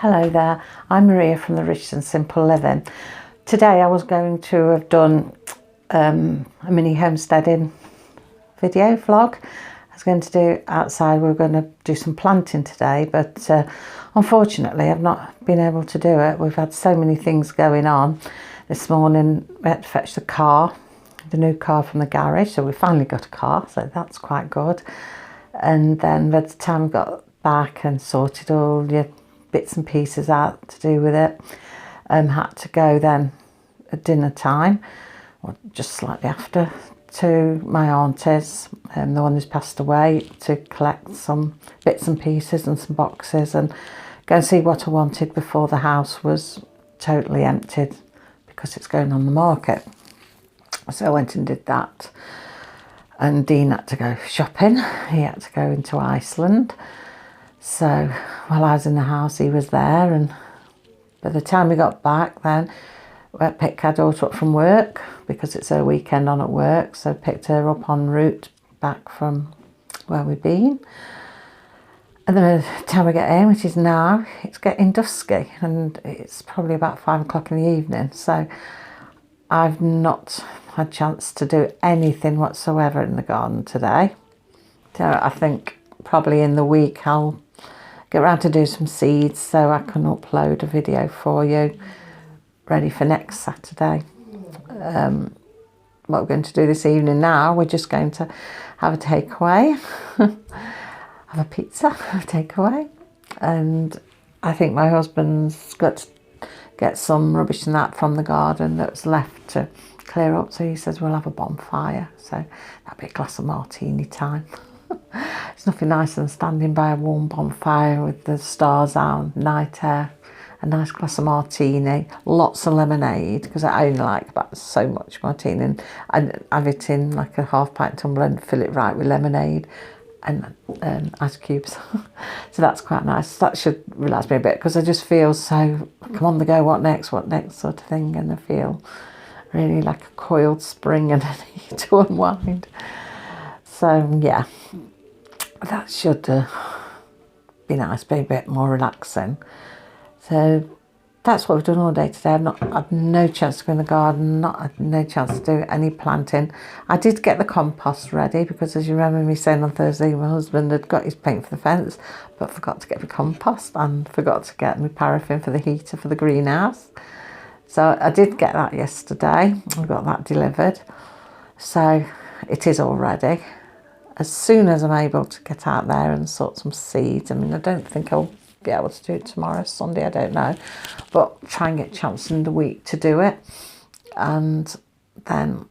Hello there, I'm Maria from the Rich and Simple Living. Today I was going to have done a mini homesteading video vlog. I was going to do outside. We were going to do some planting today, but unfortunately I've not been able to do it. We've had so many things going on. This morning we had to fetch the new car from the garage, so we finally got a car, so that's quite good. And then by the time we got back and sorted all your bits and pieces out to do with it, had to go then at dinner time, or just slightly after, to my auntie's, the one who's passed away, to collect some bits and pieces and some boxes and go and see what I wanted before the house was totally emptied, because it's going on the market. So I went and did that, and Dean had to go shopping. He had to go into Iceland. So while I was in the house, he was there, and by the time we got back then, we picked our daughter up from work because it's her weekend on at work, so picked her up en route back from where we've been. And then by the time we get in, which is now, it's getting dusky and it's probably about 5 o'clock in the evening, so I've not had a chance to do anything whatsoever in the garden today. So I think probably in the week I'll get around to do some seeds so I can upload a video for you ready for next Saturday. What we're going to do this evening now, we're just going to have a takeaway, have a pizza, have a takeaway, and I think my husband's got to get some rubbish and that from the garden that's left to clear up, so he says we'll have a bonfire, so that'll be a glass of martini time. It's nothing nicer than standing by a warm bonfire with the stars out, night air, a nice glass of martini, lots of lemonade, because I only like about so much martini, and I have it in like a half-pint tumbler and fill it right with lemonade and ice cubes. So that's quite nice. That should relax me a bit, because I just feel so, come on the go, what next sort of thing, and I feel really like a coiled spring and I need to unwind. So yeah, that should be nice, be a bit more relaxing. So that's what we've done all day today. I've not had no chance to go in the garden, not had no chance to do any planting. I did get the compost ready, because as you remember me saying on Thursday, my husband had got his paint for the fence, but forgot to get the compost and forgot to get my paraffin for the heater for the greenhouse. So I did get that yesterday. I got that delivered. So it is all ready. As soon as I'm able to get out there and sort some seeds, I mean, I don't think I'll be able to do it tomorrow, Sunday, I don't know, but try and get a chance in the week to do it, and then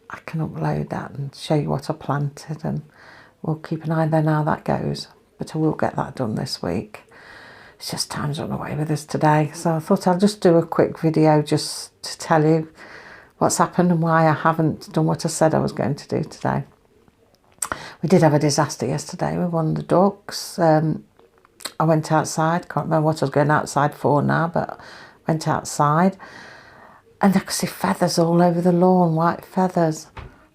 I can upload that and show you what I planted, and we'll keep an eye then how that goes. But I will get that done this week. It's just time's run away with us today, so I thought I'll just do a quick video just to tell you what's happened and why I haven't done what I said I was going to do today. We did have a disaster yesterday with one of the ducks. I went outside, can't remember what I was going outside for now, but went outside and I could see feathers all over the lawn, white feathers.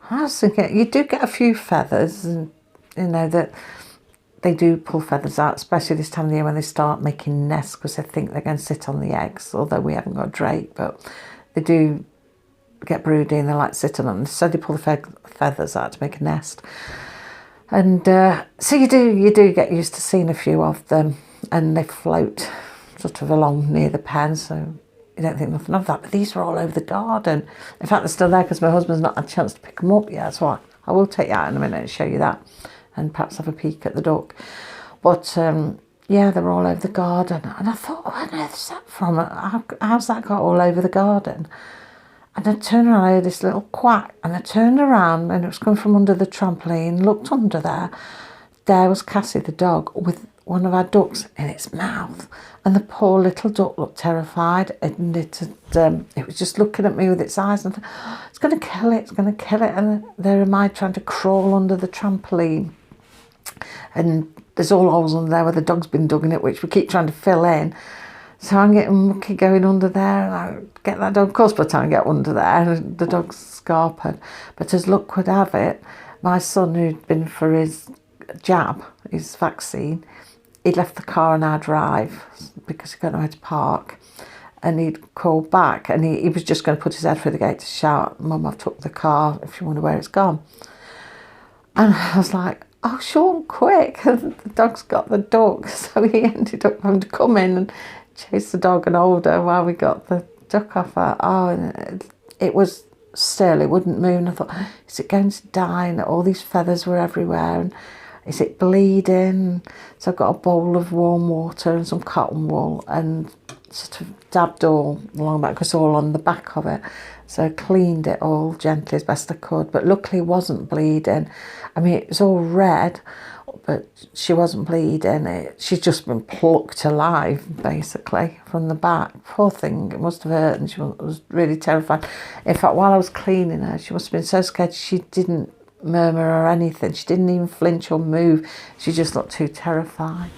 I was thinking, you do get a few feathers, and you know that they do pull feathers out, especially this time of the year when they start making nests, because they think they're going to sit on the eggs, although we haven't got a drake, but they do get broody and they like sitting on them, so they pull the feathers out to make a nest. And so you do get used to seeing a few of them, and they float sort of along near the pen, so you don't think nothing of that. But these are all over the garden. In fact, they're still there because my husband's not had a chance to pick them up yet, so I will take you out in a minute and show you that, and perhaps have a peek at the duck. But yeah, they're all over the garden, and I thought, where on earth is that from? How's that got all over the garden? And I turned around, I heard this little quack, and I turned around and it was coming from under the trampoline, looked under there. There was Cassie the dog with one of our ducks in its mouth, and the poor little duck looked terrified, and it was just looking at me with its eyes, and I thought, oh, it's going to kill it, it's going to kill it. And there am I trying to crawl under the trampoline, and there's all holes under there where the dog's been dug in it, which we keep trying to fill in. So I'm getting mucky going under there, and I get that dog. Of course, by the time I get under there, the dog's scarpered. But as luck would have it, my son, who'd been for his jab, his vaccine, he'd left the car on our drive because he got nowhere to park. And he'd called back, and he was just going to put his head through the gate to shout, "Mum, I've took the car, if you wonder where it's gone." And I was like, "Oh, Sean, quick." And the dog's got the duck. So he ended up having to come in and chase the dog and hold her while we got the duck off her. Oh, and it was still, it wouldn't move. And I thought, is it going to die? And all these feathers were everywhere. And is it bleeding? So I got a bowl of warm water and some cotton wool and sort of dabbed all along the back, because all on the back of it. So I cleaned it all gently as best I could, but luckily it wasn't bleeding. I mean, it was all red, but she wasn't bleeding. She'd just been plucked alive, basically, from the back. Poor thing, it must have hurt, and she was really terrified. In fact, while I was cleaning her, she must have been so scared she didn't murmur or anything. She didn't even flinch or move. She just looked too terrified.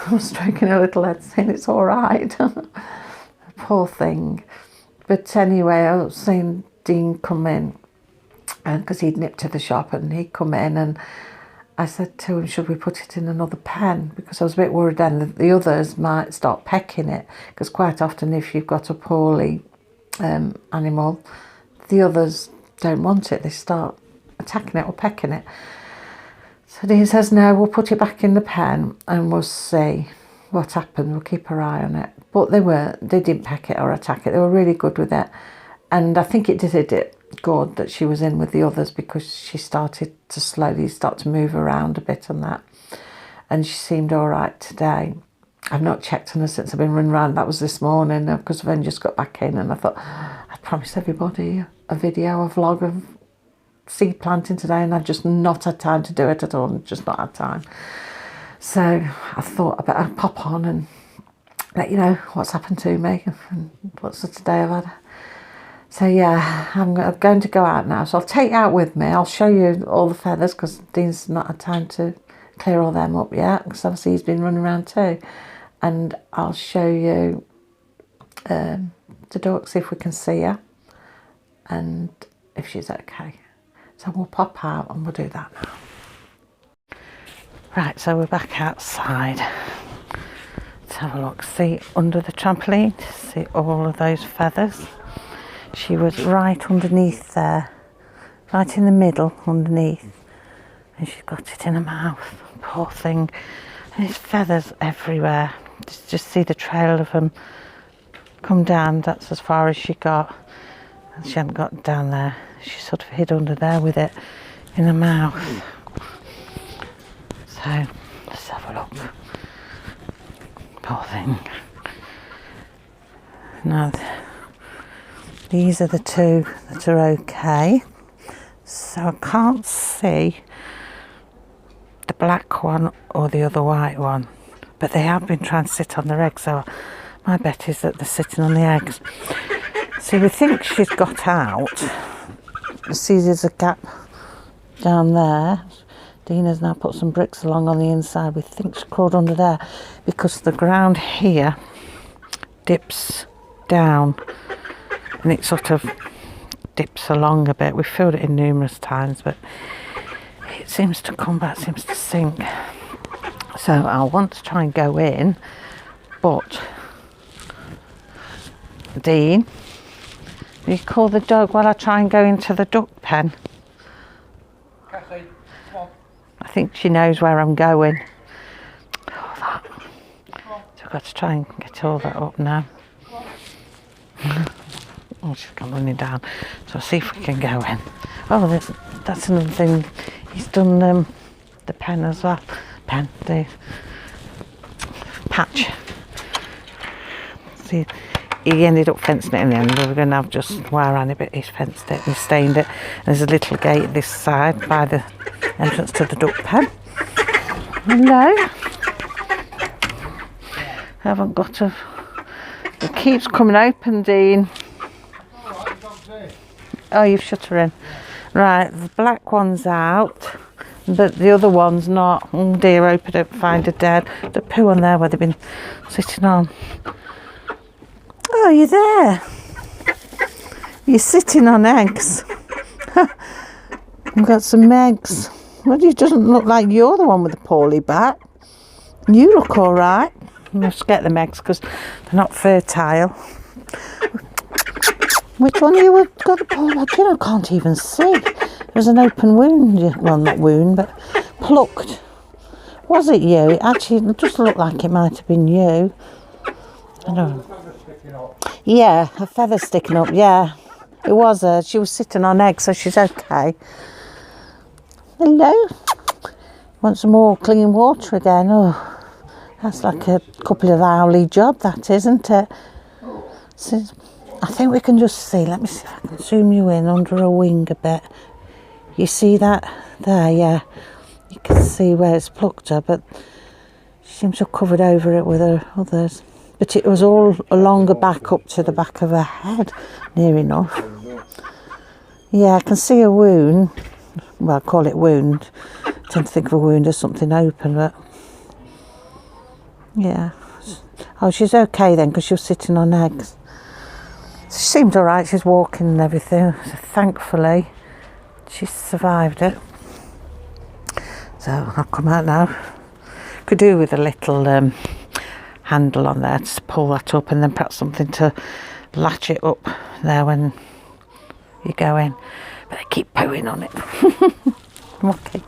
I was stroking her little head saying it's all right. Poor thing. But anyway, I was seeing Dean come in, and because he'd nipped to the shop, and he'd come in, and I said to him, should we put it in another pen? Because I was a bit worried then that the others might start pecking it, because quite often if you've got a poorly animal, the others don't want it. They start attacking it or pecking it. So Dean says, no, we'll put it back in the pen and we'll see what happens. We'll keep our eye on it. But they didn't peck it or attack it. They were really good with it. And I think it did it good that she was in with the others, because she started to slowly start to move around a bit and that. And she seemed all right today. I've not checked on her since I've been running around. That was this morning, because I've only just got back in, and I thought, I promised everybody a video, a vlog of seed planting today, and I've just not had time to do it at all. Just not had time. So I thought I better pop on and let you know what's happened to me and what's the day I've had. So yeah, I'm going to go out now. So I'll take you out with me. I'll show you all the feathers, because Dean's not had time to clear all them up yet, because obviously he's been running around too. And I'll show you the duck, see if we can see her and if she's okay. So we'll pop out and we'll do that now. Right, so we're back outside. Let's have a look. See under the trampoline, see all of those feathers. She was right underneath there, right in the middle underneath, and she's got it in her mouth. Poor thing. And there's feathers everywhere. Just see the trail of them come down. That's as far as she got. And she hadn't got down there. She sort of hid under there with it in her mouth. So let's have a look. Poor thing. Now these are the two that are okay. So I can't see the black one or the other white one, but they have been trying to sit on their eggs, so my bet is that they're sitting on the eggs. So we think she's got out. See, there's a gap down there. Dean has now put some bricks along on the inside. We think she crawled under there, because the ground here dips down and it sort of dips along a bit. We've filled it in numerous times, but it seems to come back, seems to sink. So I'll want to try and go in, but Dean, will you call the dog while I try and go into the duck pen? Cassie, come on. I think she knows where I'm going. Oh, that. So I've got to try and get all that up now. Oh, she's come running down. So I'll see if we can go in. Oh, that's another thing. He's done the pen as well. The patch. See, he ended up fencing it in the end. We were going to have just wire on it, but he's fenced it and stained it. And there's a little gate this side by the entrance to the duck pen. Hello. I haven't got a... It keeps coming open, Dean. Oh, you've shut her in. Right, the black one's out, but the other one's not. Oh dear, I hope I don't find her dead. The poo on there where they've been sitting on. Oh, you're there. You're sitting on eggs. I've got some eggs. Well, it doesn't look like you're the one with the poorly back. You look all right. We must get them eggs because they're not fertile. Which one of you have got the paw? I can't even see. There's an open wound. Well, not wound, but plucked. Was it you? It actually just looked like it might have been you. I don't know. Yeah, her feather's sticking up, yeah. It was her. She was sitting on eggs, so she's okay. Hello. Want some more clean water again? Oh, that's like a couple of hourly job, that, isn't it? So, I think we can just see. Let me see if I can zoom you in under her wing a bit. You see that? There, yeah. You can see where it's plucked her, but she seems to have covered over it with her others. But it was all along her back up to the back of her head, near enough. Yeah, I can see a wound. Well, I call it wound. I tend to think of a wound as something open, but yeah. Oh, she's okay then, because she was sitting on eggs. She seemed all right. She's walking and everything. So thankfully, she survived it. So I'll come out now. Could do with a little handle on there to pull that up, and then perhaps something to latch it up there when you go in. But they keep pooing on it. Okay.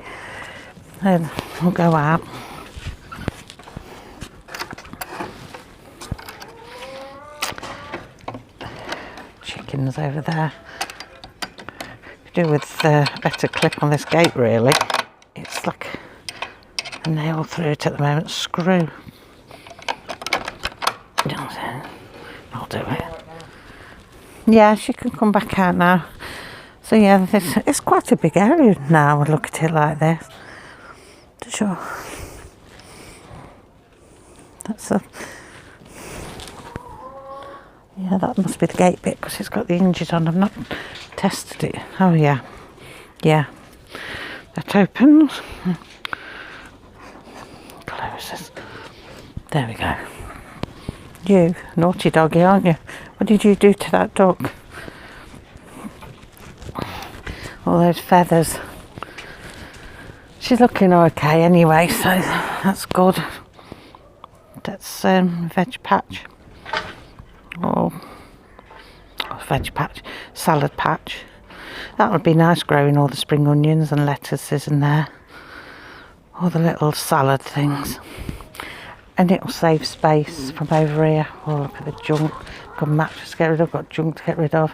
Then we'll go out. Chickens over there. Could do with a better clip on this gate, really. It's like a nail through it at the moment. Screw. I'll do it. Yeah, she can come back out now. So yeah, it's quite a big area now. I look at it like this. Sure. That's a. Yeah, that must be the gate bit because it's got the hinges on. I've not tested it. Oh yeah, yeah. That opens. Closes. There we go. You naughty doggy, aren't you? What did you do to that dog? All those feathers. She's looking okay anyway, so that's good. That's veg patch. Or veg patch, salad patch. That would be nice, growing all the spring onions and lettuces in there. All the little salad things. And it'll save space from over here. Oh, look at the junk. Got mattress to get rid of, got junk to get rid of.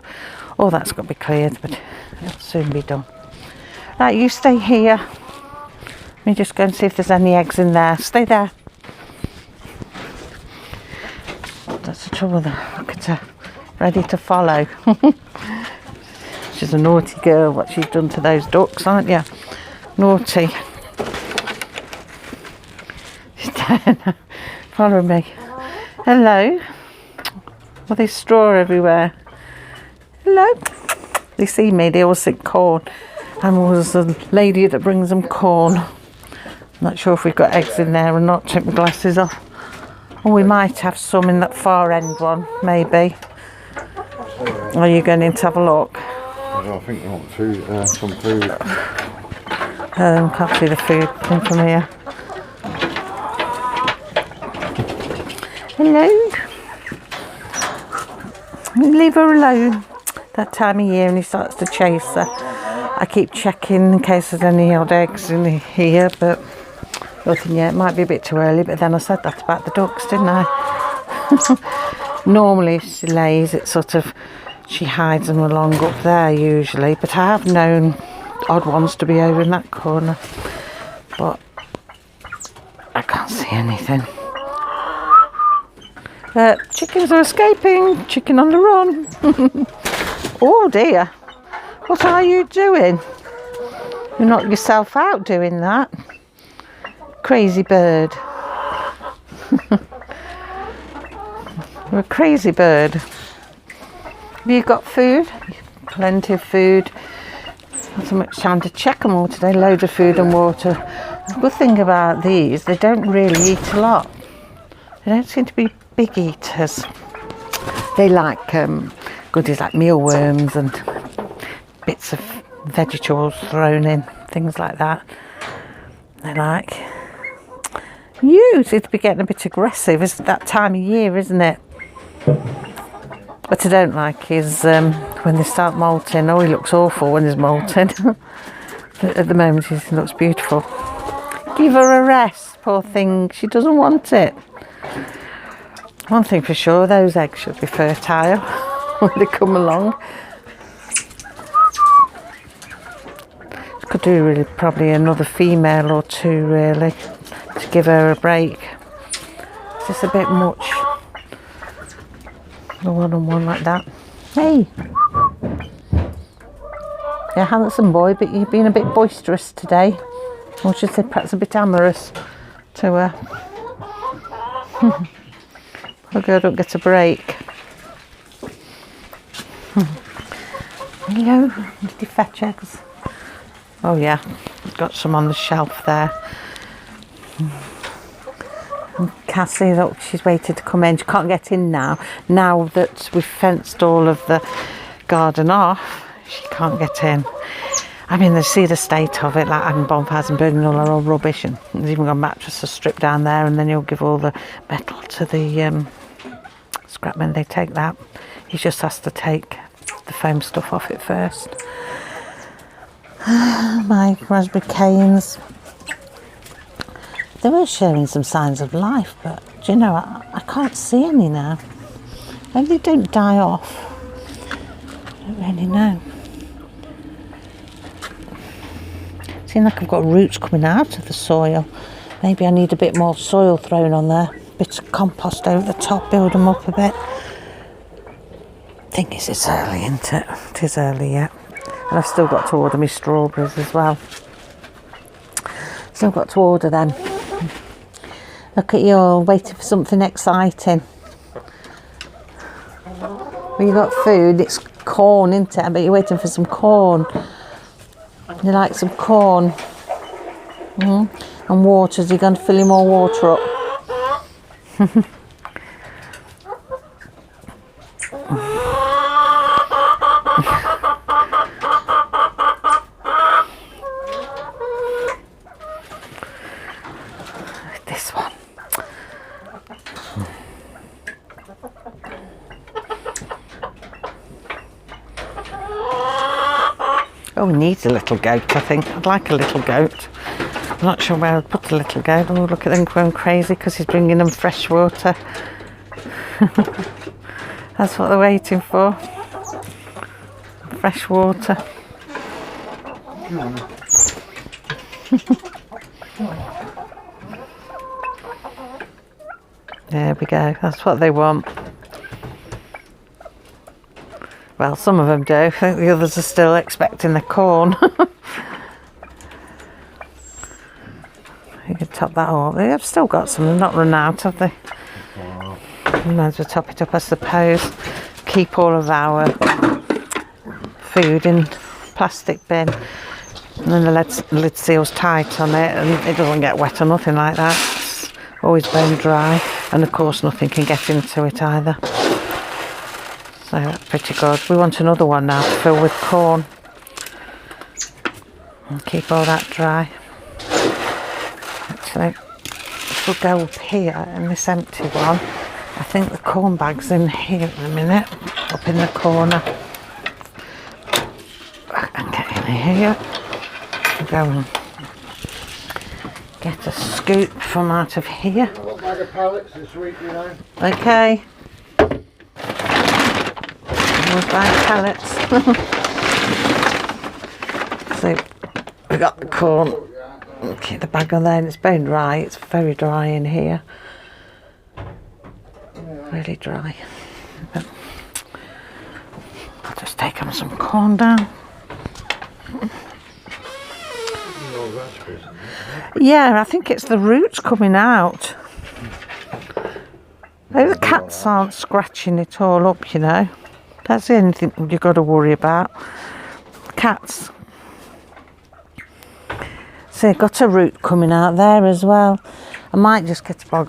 All that's got to be cleared, but it'll soon be done. Right, you stay here. Let me just go and see if there's any eggs in there. Stay there. That's the trouble there. Look at her. Ready to follow. She's a naughty girl, what she's done to those ducks, aren't you? Naughty. Follow me. Hello. Well, there's straw everywhere. Hello. They see me, they all think corn. I'm always a lady that brings them corn. I'm not sure if we've got eggs in there or not. Take my glasses off. Oh, we might have some in that far end one, maybe. Are you going in to have a look? I think we want food, some food. Can't see the food come from here. Hello. Leave her alone. That time of year and he starts to chase her. I keep checking in case there's any odd eggs in here, but nothing yet. Might be a bit too early, but then I said that about the ducks, didn't I? Normally if she lays, it's sort of, she hides them along up there usually, but I have known odd ones to be over in that corner, but I can't see anything. Chickens are escaping. Chicken on the run. Oh dear. What are you doing? You knocked yourself out doing that. Crazy bird. You're a crazy bird. Have you got food? Plenty of food. Not so much time to check them all today. Loads of food and water. The good thing about these, they don't really eat a lot. They don't seem to be big eaters. They like goodies like mealworms and bits of vegetables thrown in, things like that. They like. It'd be getting a bit aggressive. It's that time of year, isn't it? What I don't like is when they start molting. Oh, he looks awful when he's molting. But at the moment, he looks beautiful. Give her a rest, poor thing. She doesn't want it. One thing for sure, those eggs should be fertile when they come along. Could do really probably another female or two really to give her a break. It's just a bit much. A one-on-one like that. Hey, you're a handsome boy, but you've been a bit boisterous today. Or should I say perhaps a bit amorous to her. Poor girl don't get a break. Hello, did you fetch eggs? Oh yeah, got some on the shelf there. And Cassie, look, she's waited to come in. She can't get in now. Now that we've fenced all of the garden off, she can't get in. I mean, they see the state of it, like having bonfires and burning all our old rubbish, and there's even got mattresses stripped down there, and then you'll give all the metal to the scrapmen. They take that. He just has to take the foam stuff off it first. My raspberry canes. They were showing some signs of life, but do you know, I can't see any now. Maybe they don't die off. I don't really know. Seems like I've got roots coming out of the soil. Maybe I need a bit more soil thrown on there. Bits of compost over the top, build them up a bit. Thing is, it's early, isn't it? It is early yet. And I've still got to order my strawberries as well. Still got to order them. Look at you all, waiting for something exciting. Well, you got food, it's corn, isn't it? But you're waiting for some corn. You like some corn. And water, you're going to fill your more water up. This one. Oh, he needs a little goat, I think. I'd like a little goat. I'm not sure where I'd put the little goat. Oh, look at them going crazy because he's bringing them fresh water. That's what they're waiting for. Fresh water. There we go. That's what they want. Well, some of them do. I think the others are still expecting the corn. You could top that all up. They have still got some. They've not run out, have they? Might as well top it up, I suppose. Keep all of our food in plastic bin. And then the lid seal's tight on it, and it doesn't get wet or nothing like that. It's always bone dry. And of course nothing can get into it either. So that's pretty good. We want another one now to fill with corn. And keep all that dry. Actually, if we'll go up here in this empty one, I think the corn bag's in here in a minute, up in the corner. I can get in here. Go and get a scoop from out of here. I've got a bag of pallets this week, you know. Okay. We'll buy pallets. So we got the corn. Okay, the bag on there, and it's bone dry. It's very dry in here. Really dry. But I'll just take on some corn down. Yeah, I think it's the roots coming out. Oh, the cats aren't scratching it all up, you know. That's the only thing you've got to worry about. Cats. So you've got a root coming out there as well. I might just get a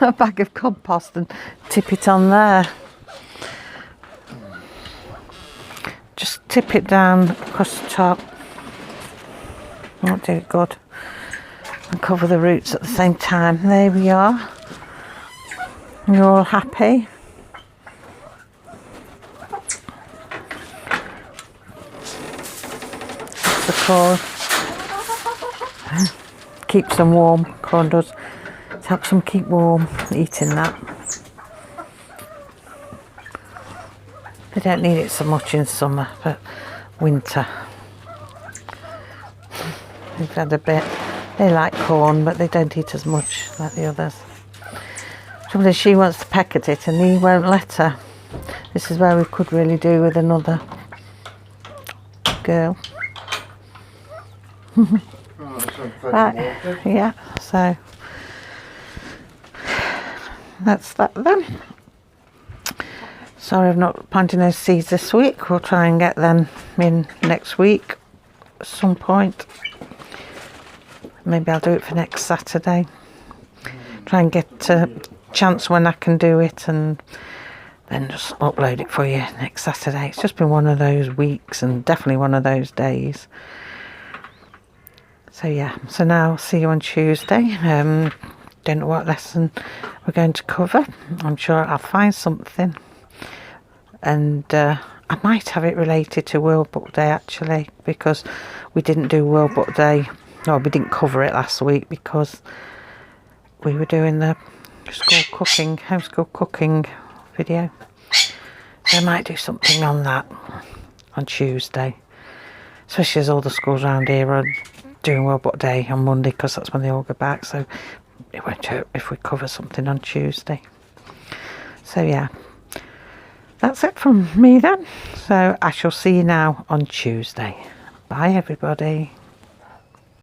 a bag of compost and tip it on there. Just tip it down across the top. That'll do it good. and cover the roots at the same time. There we are. You're all happy. That's the corn. Keeps them warm. Corn does. It helps them keep warm eating that. They don't need it so much in summer, but winter. They've had a bit. They like corn, but they don't eat as much like the others. Trouble is, she wants to peck at it, and he won't let her. This is where we could really do with another girl. Right, yeah. So that's that then. Sorry I've not planted those seeds this week. We'll try and get them in next week at some point. Maybe I'll do it for next Saturday. Try and get a chance when I can do it, and then just upload it for you next Saturday. It's just been one of those weeks, and definitely one of those days. So yeah, so now I'll see you on Tuesday. Don't know what lesson we're going to cover. I'm sure I'll find something. And I might have it related to World Book Day actually, because we didn't do World Book Day. No, we didn't cover it last week because we were doing the homeschool cooking video. So I might do something on that on Tuesday. Especially as all the schools around here are doing World Book Day on Monday, because that's when they all go back. So it won't hurt if we cover something on Tuesday. So yeah. That's it from me then. So I shall see you now on Tuesday. Bye everybody.